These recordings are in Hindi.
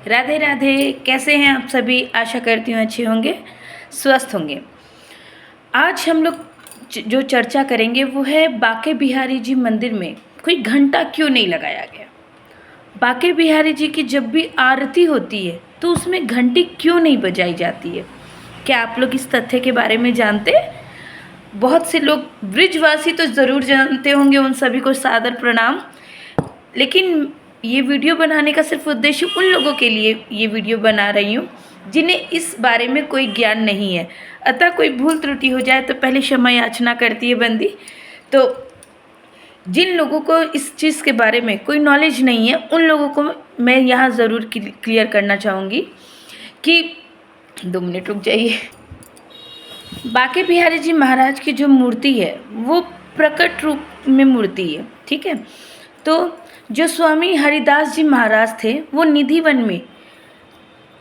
राधे राधे। कैसे हैं आप सभी? आशा करती हूँ अच्छे होंगे, स्वस्थ होंगे। आज हम लोग जो चर्चा करेंगे वो है बांके बिहारी जी मंदिर में कोई घंटा क्यों नहीं लगाया गया। बांके बिहारी जी की जब भी आरती होती है तो उसमें घंटी क्यों नहीं बजाई जाती है? क्या आप लोग इस तथ्य के बारे में जानते हैं? बहुत से लोग ब्रिजवासी तो ज़रूर जानते होंगे, उन सभी को सादर प्रणाम। लेकिन ये वीडियो बनाने का सिर्फ उद्देश्य उन लोगों के लिए ये वीडियो बना रही हूँ जिन्हें इस बारे में कोई ज्ञान नहीं है। अतः कोई भूल त्रुटि हो जाए तो पहले क्षमा याचना करती है बंदी। तो जिन लोगों को इस चीज़ के बारे में कोई नॉलेज नहीं है उन लोगों को मैं यहाँ ज़रूर क्लियर करना चाहूँगी कि 2 मिनट रुक जाइए। बांके बिहारी जी महाराज की जो मूर्ति है वो प्रकट रूप में मूर्ति है, ठीक है। तो जो स्वामी हरिदास जी महाराज थे वो निधिवन में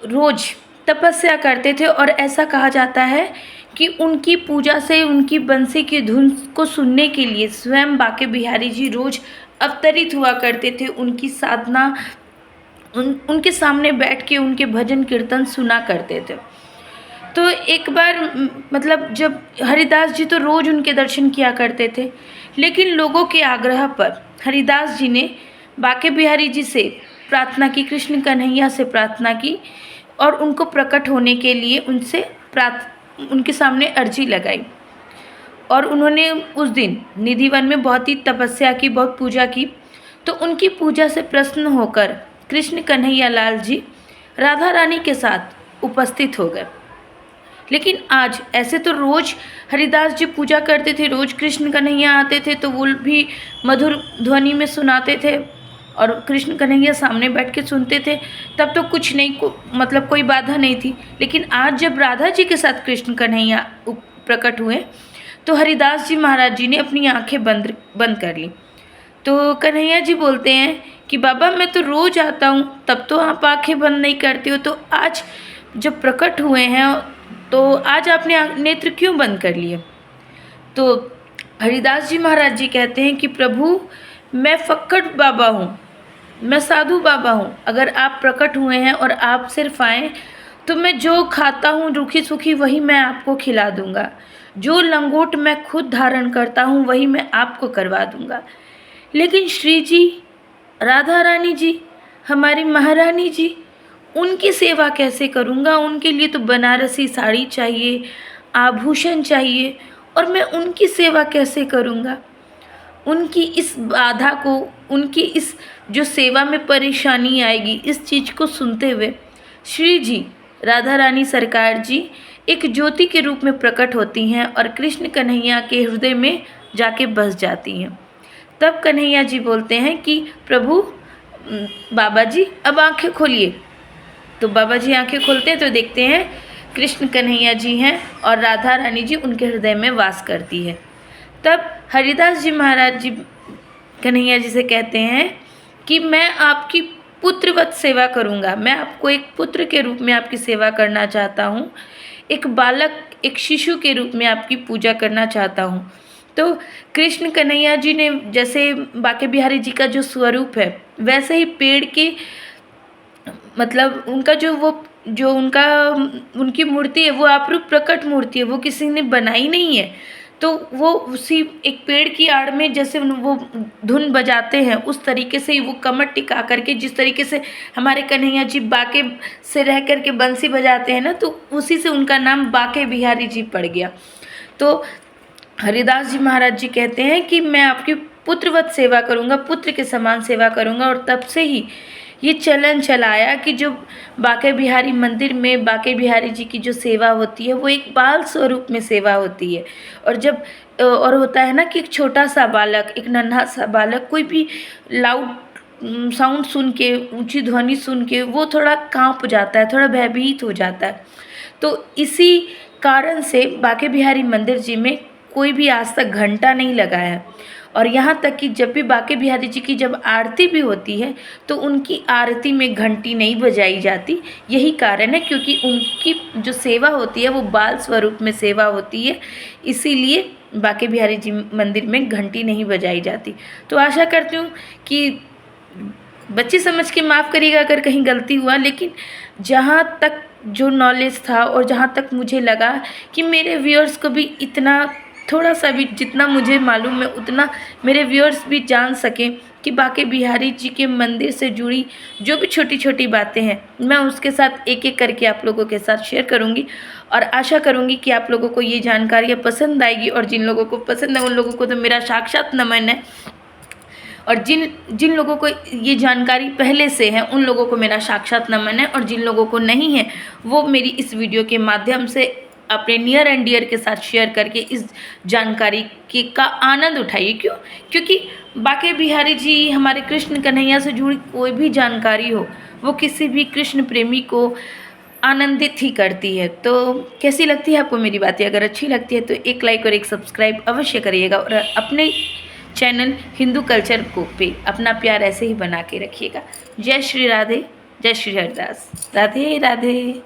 रोज तपस्या करते थे और ऐसा कहा जाता है कि उनकी पूजा से उनकी बंसी की धुन को सुनने के लिए स्वयं बांके बिहारी जी रोज अवतरित हुआ करते थे। उनकी साधना उनके सामने बैठ के उनके भजन कीर्तन सुना करते थे। तो एक बार मतलब जब हरिदास जी तो रोज़ उनके दर्शन किया करते थे, लेकिन लोगों के आग्रह पर हरिदास जी ने बांके बिहारी जी से प्रार्थना की, कृष्ण कन्हैया से प्रार्थना की और उनको प्रकट होने के लिए उनके सामने अर्जी लगाई। और उन्होंने उस दिन निधिवन में बहुत ही तपस्या की, बहुत पूजा की। तो उनकी पूजा से प्रसन्न होकर कृष्ण कन्हैया लाल जी राधा रानी के साथ उपस्थित हो गए। लेकिन आज ऐसे तो रोज़ हरिदास जी पूजा करते थे, रोज़ कृष्ण कन्हैया आते थे तो वो भी मधुर ध्वनि में सुनाते थे और कृष्ण कन्हैया सामने बैठ के सुनते थे, तब तो कुछ नहीं मतलब कोई बाधा नहीं थी। लेकिन आज जब राधा जी के साथ कृष्ण कन्हैया प्रकट हुए तो हरिदास जी महाराज जी ने अपनी आंखें बंद कर ली। तो कन्हैया जी बोलते हैं कि बाबा मैं तो रोज़ आता हूँ, तब तो आप आंखें बंद नहीं करते हो, तो आज जब प्रकट हुए हैं तो आज आपने नेत्र क्यों बंद कर लिए? तो हरिदास जी महाराज जी कहते हैं कि प्रभु मैं फक्कड़ बाबा हूँ, मैं साधु बाबा हूँ। अगर आप प्रकट हुए हैं और आप सिर्फ आएँ तो मैं जो खाता हूँ रूखी सूखी वही मैं आपको खिला दूँगा। जो लंगोट मैं खुद धारण करता हूँ वही मैं आपको करवा दूँगा। लेकिन श्री जी, राधा रानी जी, हमारी महारानी जी, उनकी सेवा कैसे करूँगा? उनके लिए तो बनारसी साड़ी चाहिए, आभूषण चाहिए, और मैं उनकी सेवा कैसे करूँगा? उनकी इस बाधा को, उनकी इस जो सेवा में परेशानी आएगी, इस चीज़ को सुनते हुए श्री जी, राधा रानी सरकार जी एक ज्योति के रूप में प्रकट होती हैं और कृष्ण कन्हैया के हृदय में जाके बस जाती हैं। तब कन्हैया जी बोलते हैं कि प्रभु बाबा जी अब आंखें खोलिए। तो बाबा जी आंखें खोलते हैं तो देखते हैं कृष्ण कन्हैया जी हैं और राधा रानी जी उनके हृदय में वास करती है। तब हरिदास जी महाराज जी कन्हैया जी से कहते हैं कि मैं आपकी पुत्रवत सेवा करूंगा, मैं आपको एक पुत्र के रूप में आपकी सेवा करना चाहता हूँ, एक बालक, एक शिशु के रूप में आपकी पूजा करना चाहता हूँ। तो कृष्ण कन्हैया जी ने जैसे बांके बिहारी जी का जो स्वरूप है वैसे ही पेड़ के मतलब उनका जो उनकी मूर्ति है वो आपरूप प्रकट मूर्ति है, वो किसी ने बनाई नहीं है। तो वो उसी एक पेड़ की आड़ में जैसे वो धुन बजाते हैं उस तरीके से ही वो कमर टिका करके, जिस तरीके से हमारे कन्हैया जी बांके से रह करके बंसी बजाते हैं ना, तो उसी से उनका नाम बांके बिहारी जी पड़ गया। तो हरिदास जी महाराज जी कहते हैं कि मैं आपकी पुत्रवत सेवा करूँगा, पुत्र के समान सेवा करूँगा। और तब से ही ये चलन चलाया कि जो बांके बिहारी मंदिर में बांके बिहारी जी की जो सेवा होती है वो एक बाल स्वरूप में सेवा होती है। और होता है ना कि एक छोटा सा बालक, एक नन्हा सा बालक कोई भी लाउड साउंड सुन के, ऊंची ध्वनि सुन के वो थोड़ा कांप जाता है, थोड़ा भयभीत हो जाता है। तो इसी कारण से बांके बिहारी मंदिर जी में कोई भी आज तक घंटा नहीं लगा है। और यहाँ तक कि जब भी बांके बिहारी जी की जब आरती भी होती है तो उनकी आरती में घंटी नहीं बजाई जाती। यही कारण है क्योंकि उनकी जो सेवा होती है वो बाल स्वरूप में सेवा होती है, इसीलिए बांके बिहारी जी मंदिर में घंटी नहीं बजाई जाती। तो आशा करती हूँ कि बच्चे समझ के माफ़ करिएगा अगर कहीं गलती हुआ, लेकिन जहाँ तक जो नॉलेज था और जहाँ तक मुझे लगा कि मेरे व्यूअर्स को भी इतना थोड़ा सा भी जितना मुझे मालूम है उतना मेरे व्यूअर्स भी जान सकें कि बांके बिहारी जी के मंदिर से जुड़ी जो भी छोटी छोटी बातें हैं मैं उसके साथ एक एक करके आप लोगों के साथ शेयर करूंगी। और आशा करूंगी कि आप लोगों को ये जानकारियाँ पसंद आएगी, और जिन लोगों को पसंद है उन लोगों को तो मेरा साक्षात नमन है, और जिन जिन लोगों को ये जानकारी पहले से है उन लोगों को मेरा साक्षात नमन है, और जिन लोगों को नहीं है वो मेरी इस वीडियो के माध्यम से अपने नियर एंड डियर के साथ शेयर करके इस जानकारी का आनंद उठाइए। क्यों? क्योंकि बांके बिहारी जी हमारे कृष्ण कन्हैया से जुड़ी कोई भी जानकारी हो वो किसी भी कृष्ण प्रेमी को आनंदित ही करती है। तो कैसी लगती है आपको मेरी बातें? अगर अच्छी लगती है तो एक लाइक और एक सब्सक्राइब अवश्य करिएगा, और अपने चैनल हिंदू कल्चर को पे अपना प्यार ऐसे ही बना के रखिएगा। जय श्री राधे, जय श्री हरिदास, राधे राधे।